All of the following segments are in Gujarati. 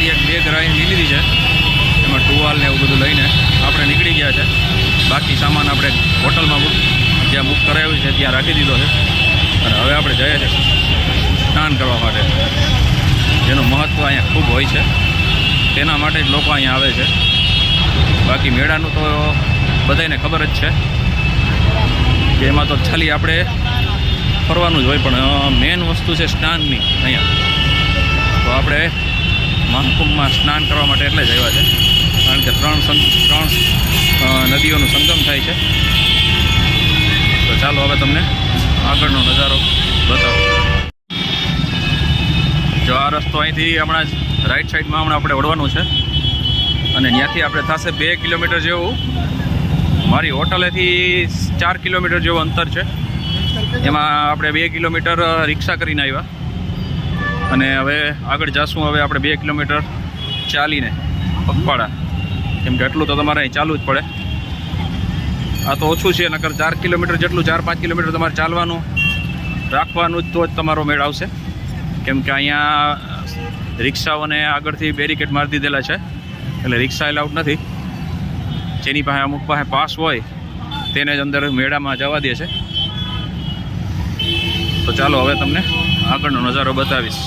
ખાલી એક બેગ લઈ લીધી છે, એમાં ટુવાલ ને એવું બધું લઈને આપણે નીકળી ગયા છે. બાકી સામાન આપણે હોટલમાં જ્યાં બુક કરાવ્યું છે ત્યાં રાખી દીધો છે અને હવે આપણે જઈએ છીએ સ્નાન કરવા માટે, જેનું મહત્ત્વ અહીંયા ખૂબ હોય છે. તેના માટે જ લોકો અહીંયા આવે છે. બાકી મેળાનું તો બધાને ખબર જ છે કે એમાં તો ખાલી આપણે ફરવાનું જ હોય, પણ મેઇન વસ્તુ છે સ્નાનની અહીંયા. તો આપણે મહાકુંભમાં સ્નાન કરવા માટે એટલે જ આવ્યા છે, કારણ કે ત્રણ નદીઓનું સંગમ થાય છે. તો ચાલો હવે તમને આગળનો નજારો બતાવો. જો આ રસ્તો અહીંથી હમણાં જ રાઈટ સાઈડમાં હમણાં આપણે વળવાનું છે અને ત્યાંથી આપણે થશે 2 કિલોમીટર જેવું. મારી હોટલેથી 4 કિલોમીટર જેવું અંતર છે. એમાં આપણે 2 કિલોમીટર રિક્ષા કરીને આવ્યા અને હવે આગળ જઈશું. હવે આપણે 2 કિલોમીટર ચાલીને પગપાળા, કેમ કે એટલું તો તમારે અહીં ચાલવું જ પડે. આ તો ઓછું છે, નકર 4 કિલોમીટર જેટલું 4-5 કિલોમીટર તમારે ચાલવાનું રાખવાનું જ તો જ તમારો મેળ આવશે. કેમ કે અહીંયા રિક્ષાઓને આગળથી બેરિકેડ મારી દીધેલા છે, એટલે રિક્ષા એલાઉડ નથી. જેની પાસે અમુક પાસે પાસ હોય તેને જ અંદર મેળામાં જવા દે છે. તો ચાલો હવે તમને આગળનો નજારો બતાવીશ.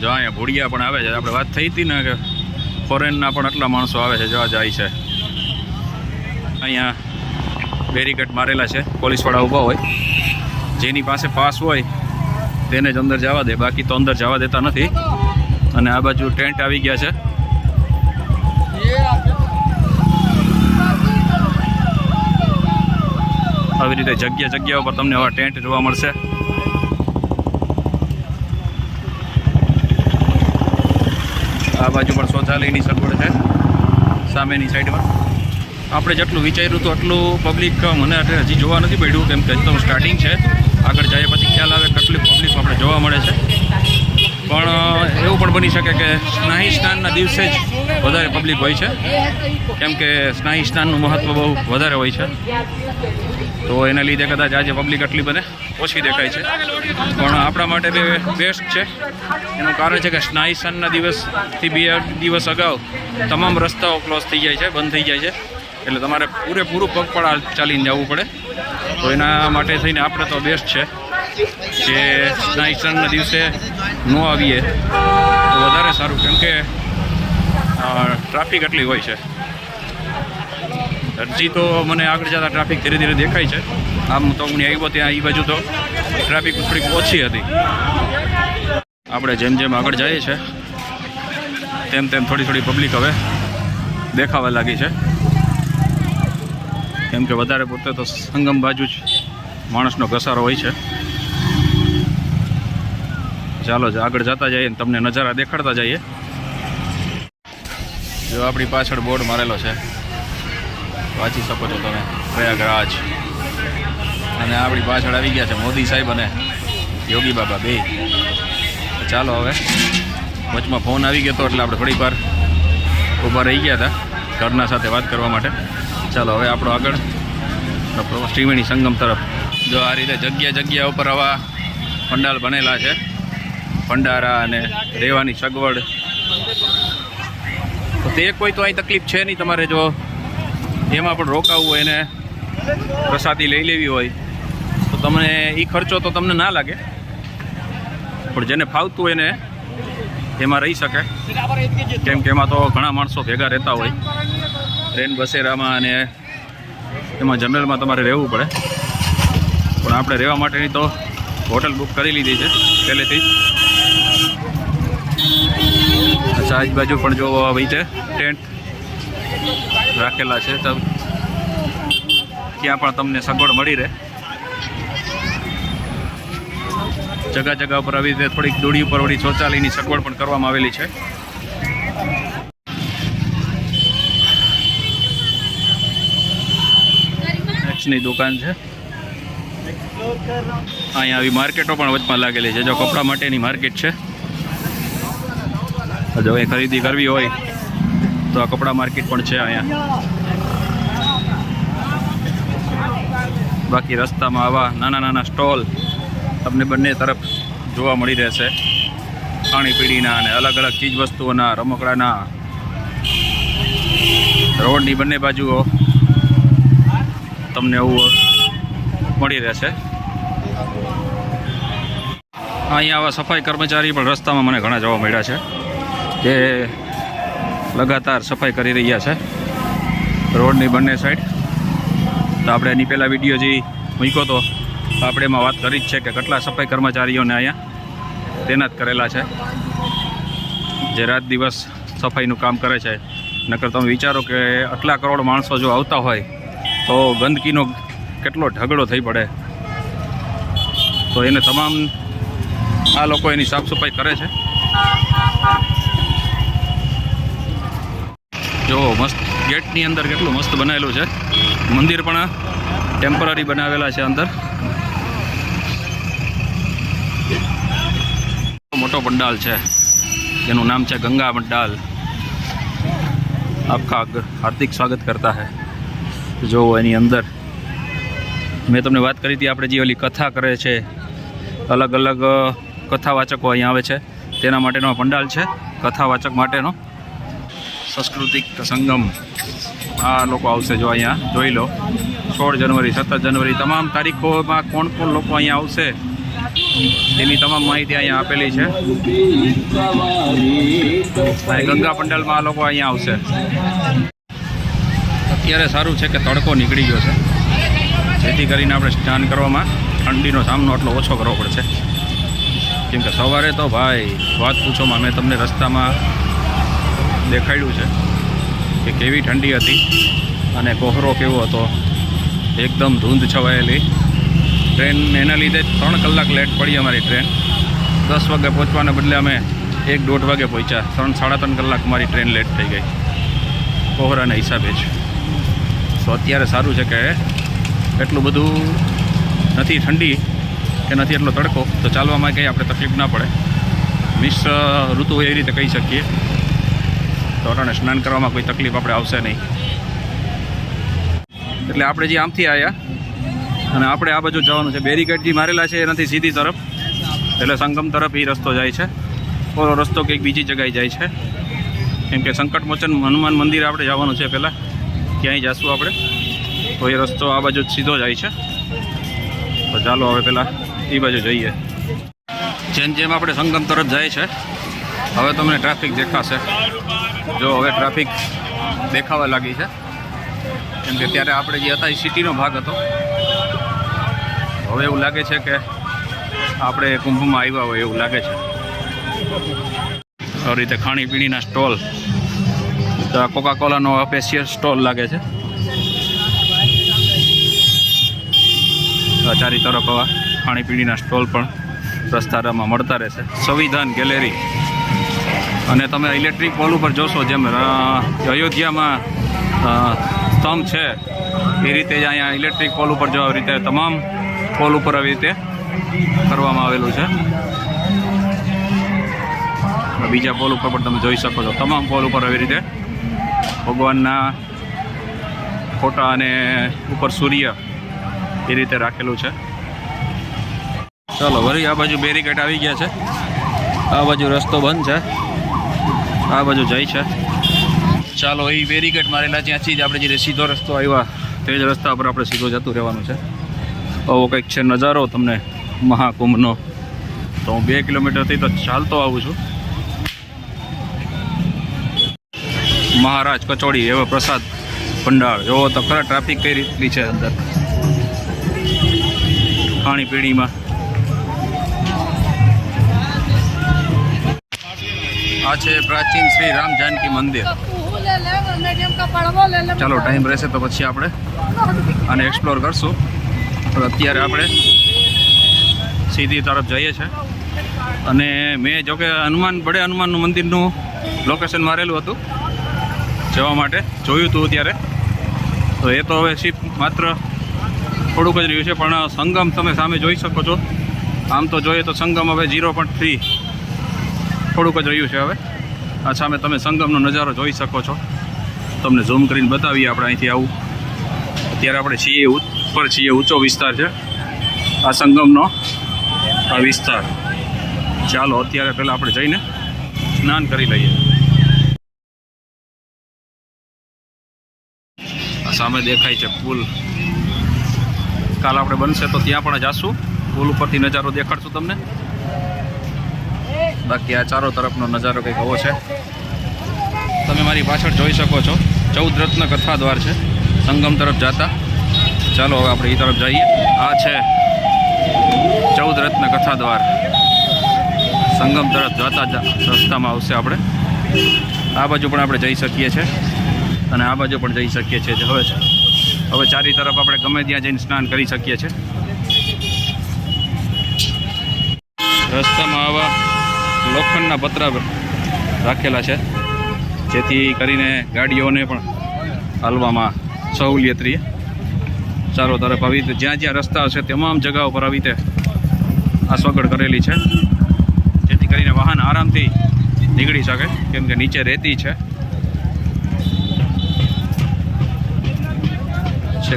જો અહીંયા ઘોડિયા પણ આવે છે. આપણે વાત થઈ હતી ને કે ફોરેનના પણ આટલા માણસો આવે છે, જવા જાય છે. અહીંયા બેરિકેડ મારેલા છે, પોલીસવાળા ઊભા હોય. જેની પાસે પાસ હોય તેને જ અંદર જવા દે, બાકી તો અંદર જવા દેતા નથી. અને આ બાજુ ટેન્ટ આવી ગયા છે. આવી રીતે જગ્યા ઉપર તમને આવા ટેન્ટ જોવા મળશે. આ બાજુ પણ શૌચાલયની સગવડ છે સામેની સાઈડમાં. આપણે જેટલું વિચાર્યું હતું એટલું પબ્લિક મને હજી જોવા નથી પડ્યું, કેમ કે તો સ્ટાર્ટિંગ છે. આગળ જાય પછી ખ્યાલ આવે કેટલી પબ્લિક આપણે જોવા મળે છે. પણ એવું પણ બની શકે કે સ્નાહી સ્નાનના દિવસે જ વધારે પબ્લિક હોય છે, કેમ કે સ્નાહી સ્નાનનું મહત્ત્વ બહુ વધારે હોય છે. તો એના લીધે કદાચ આજે પબ્લિક આટલી બને ઓછી દેખાય છે. પણ આપણા માટે બેસ્ટ છે. એનું કારણ છે કે સ્નાહી સ્નાનના દિવસથી 2 દિવસ અગાઉ તમામ રસ્તાઓ ક્લોઝ થઈ જાય છે, બંધ થઈ જાય છે. એટલે તમારે પૂરેપૂરું પગપાળા ચાલીને જવું પડે. તો એના માટે થઈને આપણે તો બેસ્ટ છે કે સ્નાહી સ્નાનના દિવસે ન આવીએ તો વધારે સારું, કેમ કે ટ્રાફિક એટલી હોય છે. હજી તો મને આગળ જતાં ટ્રાફિક ધીરે ધીરે દેખાય છે. આમ તો હું આવ્યો ત્યાં એ બાજુ તો ટ્રાફિક થોડીક ઓછી હતી. આપણે જેમ જેમ આગળ જઈએ છીએ તેમ થોડી પબ્લિક હવે દેખાવા લાગી છે, કેમ કે વધારે પૂરતે તો સંગમ બાજુ જ માણસનો ઘસારો હોય છે. ચાલો આગળ જતા જઈએ, તમને નજારા દેખાડતા જઈએ. જો આપણી પાછળ બોર્ડ મારેલો છે, વાંચી શકો છો તમે, પ્રયાગરાજ. અને આપણી પાછળ આવી ગયા છે મોદી સાહેબ અને યોગી બાબા બે. ચાલો હવે વચમાં ફોન આવી ગયો હતો એટલે આપણે થોડીક વાર ઊભા રહી ગયા હતા ઘરના સાથે વાત કરવા માટે. ચાલો હવે આપણો આગળ ત્રિવેણી સંગમ તરફ. જો આ રીતે જગ્યા ઉપર આવા પંડાલ બનેલા છે, ભંડારા અને રહેવાની સગવડ. તો તે કોઈ તો અહીં તકલીફ છે નહીં. તમારે જો એમાં પણ રોકાવું હોય ને પ્રસાદી લઈ લેવી હોય તો તમને એ ખર્ચો તો તમને ના લાગે, પણ જેને ફાવતું હોય ને એમાં રહી શકે. કેમ કે એમાં તો ઘણા માણસો ભેગા રહેતા હોય. ટ્રેન બસેરામાં અને એમાં જનરલમાં તમારે રહેવું પડે, પણ આપણે રહેવા માટેની તો હોટલ બુક કરી લીધી છે પહેલેથી જ. અચ્છા, આજુબાજુ પણ જો આવી છે ટેન્ટ રાખેલા છે, તો ત્યાં પણ તમને સગવડ મળી રહે. જગા ઉપર આવી રીતે થોડીક દૂરી ઉપર વળી શૌચાલયની સગવડ પણ કરવામાં આવેલી છે. ની દુકાન છે અહીંયા. આવી માર્કેટો પણ વચમાં લાગેલી છે. જો કપડા માટેની માર્કેટ છે. જો એ ખરીદી કરવી હોય તો આ કપડા માર્કેટ પણ છે અહીંયા. બાકી રસ્તામાં આવા નાના સ્ટોલ તમને બંને તરફ જોવા મળી રહેશે. ખાણીપીણીના અને અલગ અલગ ચીજ વસ્તુઓના, રમકડાના, રોડની બંને બાજુઓ તમને એવું મળી રહેશે. અહીંયા આવા સફાઈ કર્મચારી પણ રસ્તામાં મને ઘણા જોવા મળ્યા છે જે લગાતાર સફાઈ કરી રહ્યા છે રોડની બંને સાઈડ. તો આપણે એની પહેલાં વિડીયો જે મૂક્યો હતો આપણે એમાં વાત કરી જ છે કે કેટલા સફાઈ કર્મચારીઓને અહીંયા તૈનાત કરેલા છે જે રાત દિવસ સફાઈનું કામ કરે છે. નકર તમે વિચારો કે આટલા કરોડ માણસો જો આવતા હોય તો ગંદકીનો કેટલો ઢગલો થઈ પડે. તો એને તમામ આ લોકો એની સાફ સફાઈ કરે છે. જો મસ્ત ગેટની અંદર કેટલું મસ્ત બનાવેલું છે. મંદિર પણ ટેમ્પરરી બનાવેલા છે અંદર. મોટો પંડાલ છે જેનું નામ છે ગંગા પંડાલ. આપકા હાર્દિક સ્વાગત કરતા હૈ. જો એની અંદર મેં તમને વાત કરી હતી આપણે જે ઓલી કથા કરે છે, અલગ અલગ કથાવાચકો અહીંયા આવે છે તેના માટેનો પંડાલ છે. કથાવાચક માટેનો સાંસ્કૃતિક સંગમ આ લોકો આવશે. જો અહીંયા જોઈ લો 16 જનવરી 17 જનવરી તમામ તારીખોમાં કોણ કોણ લોકો અહીંયા આવશે તેની તમામ માહિતી અહીંયા આપેલી છે. ગંગા પંડાલમાં આ લોકો અહીંયા આવશે. અત્યારે સારું છે કે તડકો નીકળી ગયો છે જેથી કરીને આપણે સ્નાન કરવામાં ઠંડીનો સામનો એટલો ઓછો કરવો પડશે. કેમ કે સવારે તો ભાઈ વાત પૂછોમાં મેં તમને રસ્તામાં દેખાડ્યું છે કે કેવી ઠંડી હતી અને કોહરો કેવો હતો, એકદમ ધૂંધ છવાયેલી. ટ્રેન એના લીધે 3 કલાક લેટ પડી અમારી ટ્રેન. 10 વાગે પહોંચવાના બદલે અમે 1-1.5 વાગે પહોંચ્યા. 3-3.5 કલાક મારી ટ્રેન લેટ થઈ ગઈ કોહરાના હિસાબે જ. તો અત્યારે સારું છે કે એટલું બધું નથી ઠંડી કે નથી એટલો તડકો, તો ચાલવામાં કંઈ આપણે તકલીફ ના પડે. મિશ્ર ઋતુ એ રીતે કહી શકીએ. તો અટાણે સ્નાન કરવામાં કોઈ તકલીફ આપણે આવશે નહીં. એટલે આપણે જે આમથી આવ્યા અને આપણે આ બાજુ જવાનું છે. બેરીકેડ જે મારેલા છે એનાથી સીધી તરફ એટલે સંગમ તરફ એ રસ્તો જાય છે. ઓલો રસ્તો કંઈક બીજી જગ્યાએ જાય છે. કેમ કે સંકટમોચન હનુમાન મંદિર આપણે જવાનું છે પહેલાં, ક્યાંય જઈશું આપણે. તો એ રસ્તો આ બાજુ સીધો જાય છે. તો ચાલો હવે પહેલાં એ બાજુ જઈએ. જેમ જેમ આપણે સંગમ તરફ જાય છે હવે તમને ટ્રાફિક દેખાશે. જો હવે ટ્રાફિક દેખાવા લાગી છે કેમ કે ત્યારે આપણે જે હતા એ સિટીનો ભાગ હતો. હવે એવું લાગે છે કે આપણે કુંભમાં આવ્યા હોય એવું લાગે છે. આવી રીતે ખાણીપીણીના સ્ટોલ, કોકાકોલાનો સ્પેશિયલ સ્ટોલ લાગે છે. ચારી તરફ આવા ખાણીપીણીના સ્ટોલ પણ રસ્તામાં મળતા રહેશે. સંવિધાન ગેલેરી અને તમે ઇલેક્ટ્રિક પોલ ઉપર જોશો જેમ અયોધ્યામાં સ્તંભ છે એ રીતે જ અહીંયા ઇલેક્ટ્રિક પોલ ઉપર જો આવી રીતે તમામ પોલ ઉપર આવી રીતે કરવામાં આવેલું છે. બીજા પોલ ઉપર પણ તમે જોઈ શકો છો. તમામ પોલ ઉપર આવી રીતે ભગવાનના ફોટા અને ઉપર સૂર્ય એ રીતે રાખેલું છે. ચાલો વળી આ બાજુ બેરીકેડ આવી ગયા છે. આ બાજુ રસ્તો બંધ છે, આ બાજુ જાય છે. ચાલો એ બેરીકેડ મારેલા ત્યાંથી જ આપણે જે સીધો રસ્તો આવ્યા તે જ રસ્તા પર આપણે સીધો જતું રહેવાનું છે. આવો કંઈક છે નજારો તમને મહાકુંભનો. તો હું 2 કિલોમીટરથી તો ચાલતો આવું છું. મહારાજ કચોડી એવો પ્રસાદ ભંડાર. જોવો તો ખરા ટ્રાફિક કઈ રીતની છે અંદર ખાણીપીણીમાં. આ છે પ્રાચીન શ્રી રામ જાનકી મંદિર. ચાલો ટાઈમ રહેશે તો પછી આપણે આને એક્સપ્લોર કરશું. પણ અત્યારે આપણે સીધી તરફ જઈએ છીએ. અને મેં જોકે હનુમાનનું મંદિરનું લોકેશન મારેલું હતું જવા માટે, જોયું હતું ત્યારે. તો એ તો હવે સિર્ફ માત્ર થોડુંક જ રહ્યું છે. પણ સંગમ તમે સામે જોઈ શકો છો. આમ તો જોઈએ તો સંગમ હવે 0.3 થોડુંક જ રહ્યું છે. હવે આ સામે તમે સંગમનો નજારો જોઈ શકો છો. તમને ઝૂમ કરીને બતાવીએ આપણે અહીંથી આવું. અત્યારે આપણે છીએ ઉપર છીએ, ઊંચો વિસ્તાર છે આ સંગમનો આ વિસ્તાર. ચાલો અત્યારે પહેલાં આપણે જઈને સ્નાન કરી લઈએ. આ સામે દેખાય છે પુલ. કાલ આપણે બનશે તો ત્યાં પણ જાશું, પુલ ઉપરથી નજારો દેખાડશું તમને. બાકી આ ચારો તરફનો નજારો કંઈક આવો છે. તમે મારી પાછળ જોઈ શકો છો 14 રત્ન કથા દ્વાર છે સંગમ તરફ જતા. ચાલો હવે આપણે એ તરફ જઈએ. આ છે 14 રત્ન કથા દ્વાર. સંગમ તરફ જતા રસ્તામાં આવશે. આપણે આ બાજુ પણ આપણે જઈ શકીએ છીએ અને આ બાજુ પણ જઈ શકીએ છીએ. હવે ચારી તરફ આપણે ગમે ત્યાં જઈને સ્નાન કરી શકીએ છીએ. રસ્તામાં આવા લોખંડના પતરા રાખેલા છે જેથી કરીને ગાડીઓને પણ હાલવામાં સહુલિયત રહે. ચારો તરફ આવી રીતે જ્યાં જ્યાં રસ્તા હશે તમામ જગાઓ પર આવી રીતે આ સગવડ કરેલી છે જેથી કરીને વાહન આરામથી નીકળી શકે, કેમ કે નીચે રેતી છે.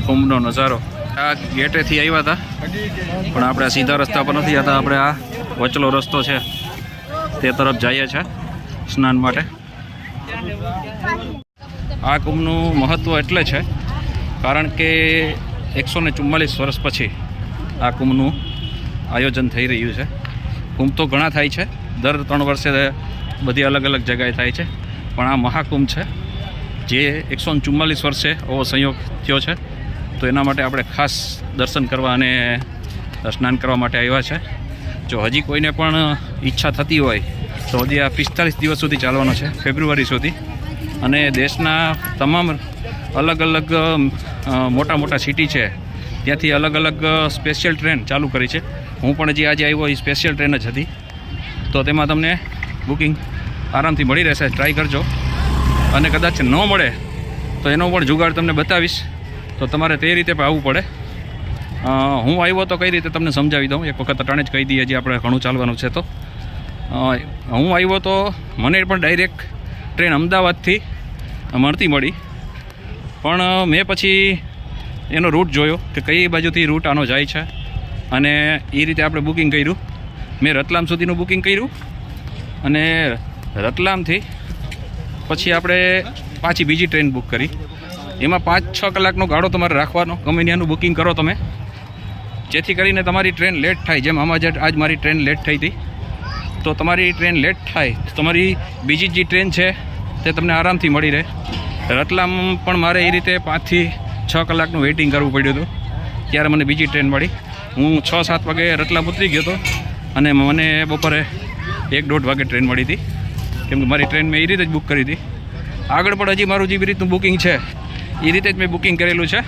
કુંભનો નજારો. આ ગેટેથી આવ્યા હતા પણ આપણે સીધા રસ્તા પર નથી જતા, આપણે આ વચલો રસ્તો છે તે તરફ જઈએ છીએ સ્નાન માટે. આ કુંભનું મહત્ત્વ એટલે છે કારણ કે 144 વર્ષ પછી આ કુંભનું આયોજન થઈ રહ્યું છે. કુંભ તો ઘણા થાય છે, દર 3 વર્ષે બધી અલગ અલગ જગ્યાએ થાય છે, પણ આ મહાકુંભ છે જે 144 વર્ષે એવો સંયોગ થયો છે. તો એના માટે આપણે ખાસ દર્શન કરવા અને સ્નાન કરવા માટે આવ્યા છે. જો હજી કોઈને પણ ઈચ્છા થતી હોય તો હજી આ 45 દિવસ સુધી ચાલવાનો છે, ફેબ્રુઆરી સુધી. અને દેશના તમામ અલગ અલગ મોટા મોટા સિટી છે ત્યાંથી અલગ અલગ સ્પેશિયલ ટ્રેન ચાલુ કરી છે. હું પણ હજી આજે આવ્યો એ સ્પેશિયલ ટ્રેન જ હતી, તો તેમાં તમને બુકિંગ આરામથી મળી રહેશે. ટ્રાય કરજો અને કદાચ ન મળે તો એનો પણ જુગાડ તમને બતાવીશ, તો તમારે તે રીતે પણ આવવું પડે. હું આવ્યો તો કઈ રીતે તમને સમજાવી દઉં. એક વખત અટાણે જ કહી દઈએ, હજી આપણે ઘણું ચાલવાનું છે. તો હું આવ્યો તો મને પણ ડાયરેક્ટ ટ્રેન અમદાવાદથી મળી, પણ મેં પછી એનો રૂટ જોયો કે કઈ બાજુથી રૂટ આનો જાય છે અને એ રીતે આપણે બુકિંગ કર્યું. મેં રતલામ સુધીનું બુકિંગ કર્યું અને રતલામથી પછી આપણે પાછી બીજી ટ્રેન બુક કરી. એમાં 5-6 કલાકનો ગાળો તમારે રાખવાનો, ગમે ત્યાંનું બુકિંગ કરો તમે, જેથી કરીને તમારી ટ્રેન લેટ થાય. જેમ આજ મારી ટ્રેન લેટ થઈ હતી, તો તમારી ટ્રેન લેટ થાય તો તમારી બીજી જે ટ્રેન છે તે તમને આરામથી મળી રહે. રતલામ પણ મારે એ રીતે 5 થી 6 કલાકનું વેઇટિંગ કરવું પડ્યું હતું, ત્યારે મને બીજી ટ્રેન મળી. હું 6-7 વાગે રતલામ ઉતરી ગયો હતો અને મને બપોરે 1-1.5 વાગે ટ્રેન મળી હતી, કેમ કે મારી ટ્રેન મેં એ રીતે જ બુક કરી હતી. આગળ પણ હજી મારું જેવી રીતનું બુકિંગ છે એ રીતે જ મેં બુકિંગ કરેલું છે.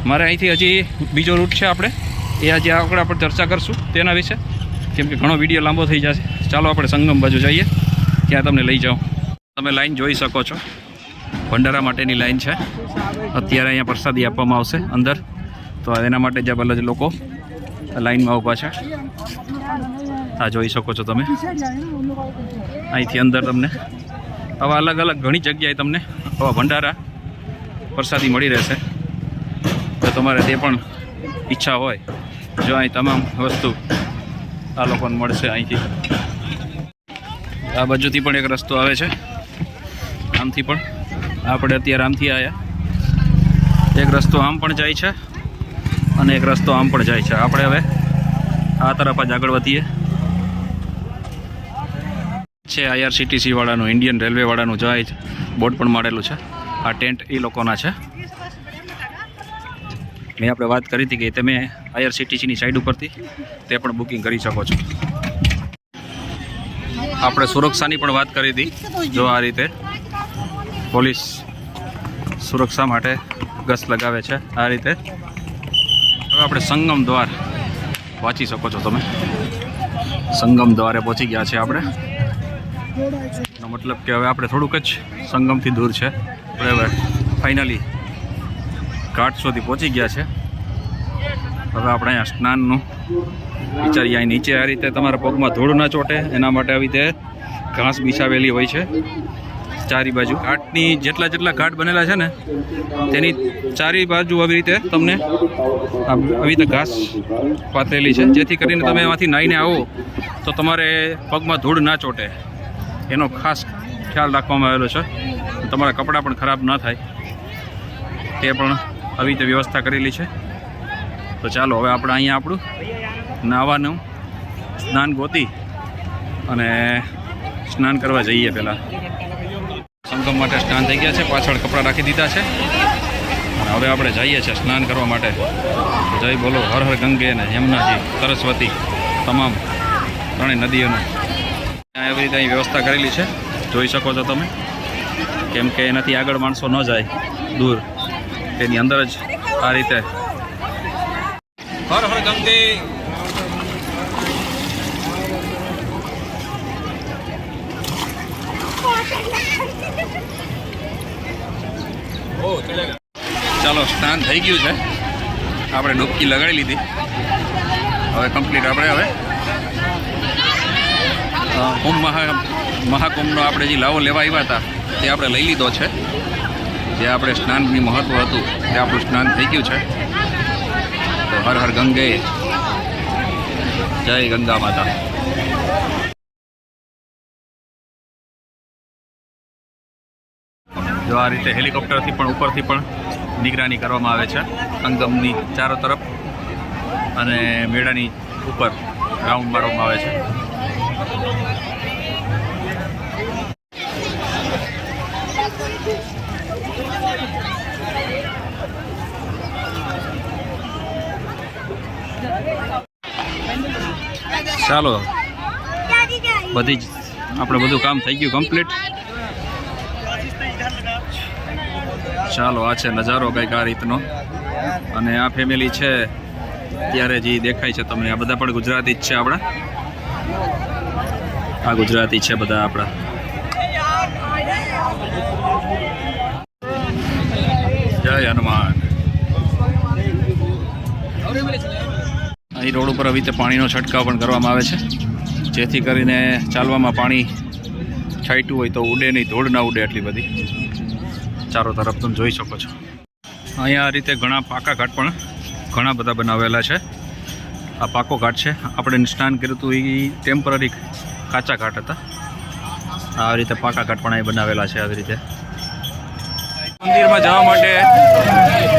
મારે અહીંથી હજી બીજો રૂટ છે, આપણે એ આજે આગળ આપણે ચર્ચા કરશું તેના વિશે, કેમ કે ઘણો વિડીયો લાંબો થઈ જશે. ચાલો આપણે સંગમ બાજુ જઈએ, ત્યાં તમને લઈ જાઉં. તમે લાઈન જોઈ શકો છો, ભંડારા માટેની લાઈન છે. અત્યારે અહીંયા પ્રસાદી આપવામાં આવશે અંદર, તો એના માટે જ બધા લોકો લાઈનમાં ઊભા છે. આ જોઈ શકો છો તમે. અહીંથી અંદર તમને આવા અલગ અલગ ઘણી જગ્યાએ તમને આવા ભંડારા પ્રસાદી મળી રહેશે. તો તમારે તે પણ ઈચ્છા હોય, જો અહીં તમામ વસ્તુ આ લોકોને મળશે. અહીંથી આ બાજુથી પણ એક રસ્તો આવે છે, આમથી પણ. આપણે અત્યારે આમથી આવ્યા. એક રસ્તો આમ પણ જાય છે અને એક રસ્તો આમ પણ જાય છે. આપણે હવે આ તરફ જ આગળ વધીએ. છે IRCTC વાળાનું, ઇન્ડિયન રેલવે વાળાનું જાય બોર્ડ પણ મારેલું છે. આ ટેન્ટ એ લોકોના છે. મેં આપણે વાત કરી હતી કે તમે IRCTCની સાઈડ ઉપરથી તે પણ બુકિંગ કરી શકો છો. આપણે સુરક્ષાની પણ વાત કરી હતી. જો આ રીતે પોલીસ સુરક્ષા માટે ગસ્ત લગાવે છે આ રીતે. હવે આપણે સંગમ દ્વાર વાંચી શકો છો તમે. સંગમ દ્વારે પહોંચી ગયા છે આપણે. એનો મતલબ કે હવે આપણે થોડુંક જ સંગમથી દૂર છે. આપણે હવે ફાઇનલી ઘાટ સુધી પહોંચી ગયા છે. હવે આપણે અહીંયા સ્નાનનું વિચારીએ. અહીં નીચે આ રીતે તમારા પગમાં ધૂળ ના ચોટે એના માટે આવી રીતે ઘાસ બિછાવેલી હોય છે. ચારી બાજુ ઘાટની જેટલા ઘાટ બનેલા છે ને તેની ચારી બાજુ આવી રીતે તમને આવી રીતે ઘાસ પાથરેલી છે, જેથી કરીને તમે એમાંથી નાહીને આવો તો તમારે પગમાં ધૂળ ના ચોટે એનો ખાસ ખ્યાલ રાખવામાં આવેલો છે. તમારા કપડાં પણ ખરાબ ન થાય તે પણ આવી રીતે વ્યવસ્થા કરેલી છે. તો ચાલો હવે આપણે અહીંયા આપણું નાહવાનું સ્નાન ગોતી અને સ્નાન કરવા જઈએ. પહેલાં સંગમ માટે સ્નાન થઈ ગયા છે, પાછળ કપડાં રાખી દીધા છે અને હવે આપણે જઈએ છીએ સ્નાન કરવા માટે. જય બોલો હર હર ગંગે ને યમુનાજી સરસ્વતી તમામ ત્રણેય નદીઓનું એવી રીતે અહીં વ્યવસ્થા કરેલી છે, જોઈ શકો છો તમે. કેમ કે એનાથી આગળ માણસો ન જાય દૂર, તેની અંદર જ આ રીતે હર હર ગંગે. ચાલો સ્નાન થઈ ગયું છે, આપણે ડૂબકી લગાડી લીધી. હવે કમ્પ્લીટ આપણે હવે મહાકુંભનો આપણે જે લાવો લેવા આવ્યા હતા તે આપણે લઈ લીધો છે. જે આપણે સ્નાનની મહત્ત્વ હતું તે આપણું સ્નાન થઈ ગયું છે. તો હર હર ગંગે, જય ગંગા માતા. જો આ રીતે હેલિકોપ્ટરથી પણ ઉપરથી પણ નિગરાની કરવામાં આવે છે સંગમની ચારો તરફ, અને મેળાની ઉપર રાઉન્ડ મારવામાં આવે છે. ચાલો બધી જ આપણે બધું કામ થઈ ગયું કમ્પ્લીટ. ચાલો આ છે નજારો કંઈક આ રીતનો, અને આ ફેમિલી છે ત્યારે જે દેખાય છે તમને, આ બધા પણ ગુજરાતી જ છે આપણા. આ ગુજરાતી છે બધા આપણા. જય હનુમાન. અહીં રોડ ઉપર આવી રીતે પાણીનો છંટકાવ પણ કરવામાં આવે છે, જેથી કરીને ચાલવામાં પાણી છાંટ્યું હોય તો ઉડે નહીં, ધૂળ ના ઉડે એટલી બધી. ચારો તરફ તમે જોઈ શકો છો. અહીંયા આ રીતે ઘણા પાકા ઘાટ પણ ઘણા બધા બનાવેલા છે. આ પાકો ઘાટ છે, આપણે સ્નાન કર્યું હતું એ ટેમ્પરરી કાચા ઘાટ હતા. આ રીતે પાકા ઘાટ પણ અહીં બનાવેલા છે. આવી રીતે મંદિરમાં જવા માટે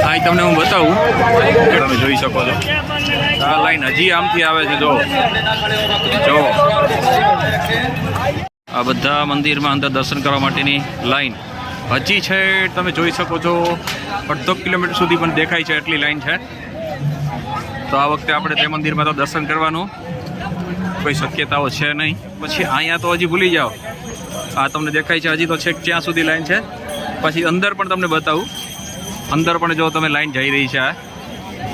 અહીં તમને હું બતાવું, તમે જોઈ શકો છો. આ લાઈન હજી આમથી આવે છે, જો આ બધા મંદિરમાં અંદર દર્શન કરવા માટેની લાઈન હજી છે. તમે જોઈ શકો છો 1.5 કિલોમીટર સુધી પણ દેખાય છે, એટલી લાઈન છે. તો આ વખતે આપણે તે મંદિરમાં તો દર્શન કરવાનું કોઈ શક્યતાઓ છે નહીં. પછી અહીંયા તો હજી ભૂલી જાઓ, આ તમને દેખાય છે હજી તો છેક ત્યાં સુધી લાઈન છે. પછી અંદર પણ તમને બતાવું, અંદર પણ જો તમે લાઈન જઈ રહી છે.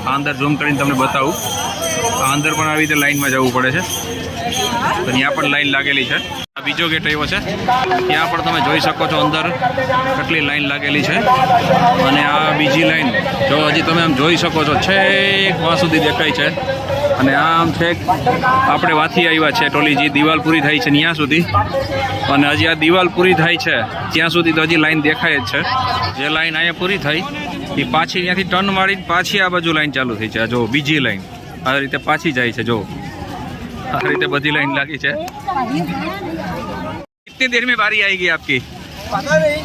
આ અંદર ઝૂમ કરીને તમને બતાવું, આ અંદર પણ આવી રીતે લાઈનમાં જવું પડે છે. તો ત્યાં પણ લાઈન લાગેલી છે. આ બીજો ગેટ આવ્યો છે, ત્યાં પણ તમે જોઈ શકો છો અંદર કેટલી લાઈન લાગેલી છે. અને આ બીજી લાઈન જો હજી તમે આમ જોઈ શકો છો, છેક વાં સુધી દેખાય છે. અને આમ છેક આપણે વાંથી આવ્યા છે, ટોલી જે દિવાલ પૂરી થાય છે ત્યાં સુધી. અને હજી આ દિવાલ પૂરી થાય છે ત્યાં સુધી તો હજી લાઈન દેખાય જ છે. જે લાઈન અહીંયા પૂરી થઈ એ પાછી ત્યાંથી ટર્ન મારીને પાછી આ બાજુ લાઈન ચાલુ થઈ છે. જો બીજી લાઈન આ રીતે પાછી જાય છે. જો આ રીતે બધી લાઈન લાગી છે. कितनी देर में बारी आएगी आपकी? पता नहीं.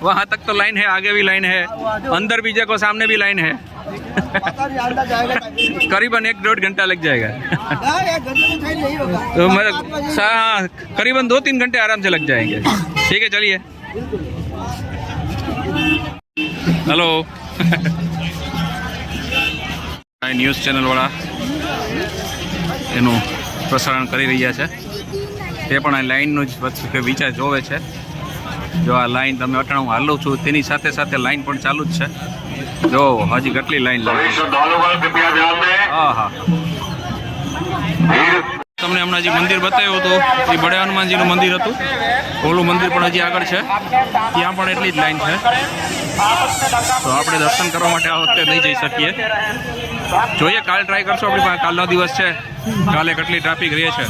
वहाँ तक तो लाइन है, आगे भी लाइन है, अंदर भी जगह सामने भी लाइन है. करीबन 1-1.5 घंटा लग जाएगा. तो मैं करीबन 2-3 घंटे आराम से लग जाएंगे. ठीक है, चलिए. हेलो. न्यूज़ चैनल वाला એનું પ્રસારણ કરી રહ્યા છે. તે પણ આ લાઈનનું જ વિચાર જોવે છે. જો આ લાઈન તમે અટાણું હું હાલું છું તેની સાથે સાથે લાઈન પણ ચાલુ જ છે. જો હજી કેટલી લાઈન લાગી છે. હા હા, તમને હમણાં જે મંદિર બતાવ્યું હતું એ બડે હનુમાનજીનું મંદિર હતું. ઓલું મંદિર પણ હજી આગળ છે, ત્યાં પણ એટલી જ લાઈન છે. તો આપણે દર્શન કરવા માટે આ વખતે નહીં જઈ શકીએ. જોઈએ, કાલે ટ્રાય કરશો. આપણી પાસે કાલનો દિવસ છે, કાલે કેટલી ટ્રાફિક રહે છે.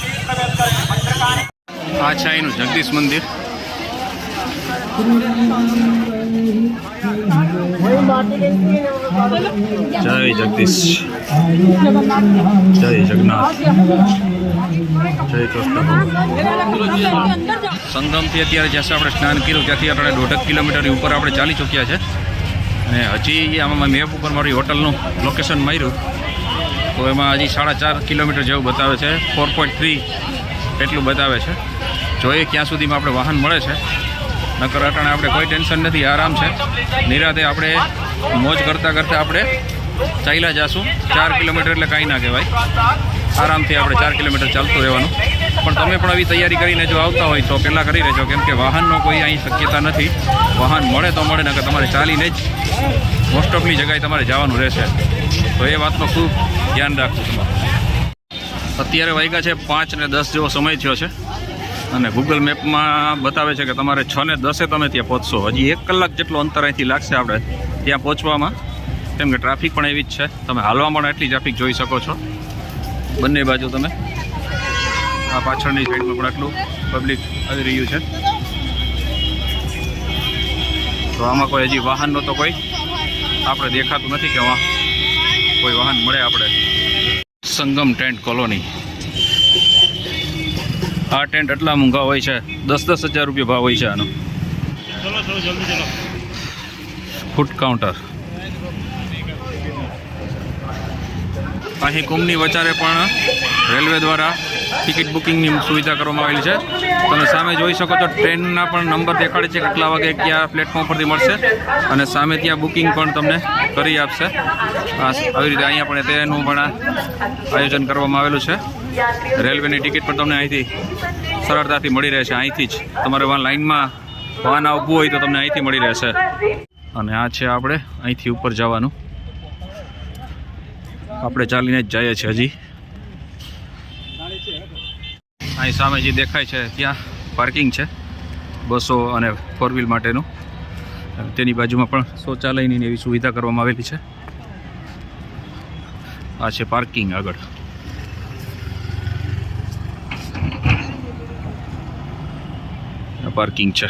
આ છે અહીંનું જગદીશ મંદિર. જય જગદીશ, જય જગન્નાથ, જય કૃષ્ણ. સંગમથી અત્યારે જ્યાં આપણે સ્નાન કર્યું ત્યાંથી આપણે 1.5 કિલોમીટરની ઉપર આપણે ચાલી ચૂક્યા છે અને હજી આમાં મેપ ઉપર મારી હોટલનું લોકેશન માર્યું તો એમાં હજી 4.5 કિલોમીટર જેવું બતાવે છે. 4.3 એટલું બતાવે છે. જોઈએ ક્યાં સુધીમાં આપણે વાહન મળે છે. નકર અટાણે આપણે કોઈ ટેન્શન નથી, આરામ છે. નિરાતે આપણે મોજ કરતાં કરતાં આપણે ચાલ્યા જઈશું. 4 કિલોમીટર એટલે કાંઈ ના કહેવાય. આરામથી આપણે 4 કિલોમીટર ચાલતું રહેવાનું. પણ તમે પણ આવી તૈયારી કરીને જો આવતા હોય તો પહેલાં કરી લેજો, કેમ કે વાહનનો કોઈ અહીં શક્યતા નથી. વાહન મળે તો મળે, નકર તમારે ચાલીને જ મોસ્ટ ઓફની જગ્યાએ તમારે જવાનું રહેશે. તો એ વાતનો ખૂબ ધ્યાન રાખવું તમારે. અત્યારે વાગ્યા છે 5:10 જેવો સમય થયો છે અને ગૂગલ મેપમાં બતાવે છે કે તમારે 6:10 તમે ત્યાં પહોંચશો. હજી 1 કલાક જેટલું અંતર અહીંથી લાગશે આપણે ત્યાં પહોંચવામાં, કેમ કે ટ્રાફિક પણ એવી જ છે. તમે હાલવા પણ એટલી ટ્રાફિક જોઈ શકો છો બંને બાજુ. તમે આ પાછળની સાઈડમાં પણ આટલું પબ્લિક આવી રહ્યું છે. તો આમાં કોઈ હજી વાહનનો તો કોઈ આપણે દેખાતું નથી કે કોઈ વાહન મળે આપણે. સંગમ ટેન્ટ કોલોની. આ ટેન્ટ એટલા મોંઘા હોય છે, 10,000 રૂપિયા ભાવ હોય છે આનો. Food counter. અહીં કુંભની વચારે પણ રેલવે દ્વારા ટિકિટ બુકિંગની સુવિધા કરવામાં આવેલી છે. તમે સામે જોઈ શકો છો ટ્રેનના પણ નંબર દેખાડે છે કેટલા વાગે કયા પ્લેટફોર્મ પરથી મળશે અને સામે ત્યાં બુકિંગ પણ તમને કરી આપશે. આવી રીતે અહીંયા પણ તેનું પણ આયોજન કરવામાં આવેલું છે. રેલવેની ટિકિટ પણ તમને અહીંથી સરળતાથી મળી રહેશે. અહીંથી જ તમારે લાઇનમાં વાહન ઊભું હોય તો તમને અહીંથી મળી રહેશે. અને આ છે આપણે અહીંથી ઉપર જવાનું. આપણે ચાલીને જ જઈએ છીએ. હજી અહીં સામે જે દેખાય છે ત્યાં પાર્કિંગ છે બસો અને 4 વ્હીલ માટેનું. તેની બાજુમાં પણ શૌચાલયની એવી સુવિધા કરવામાં આવેલી છે. આ છે પાર્કિંગ આગળ. પાર્કિંગ છે.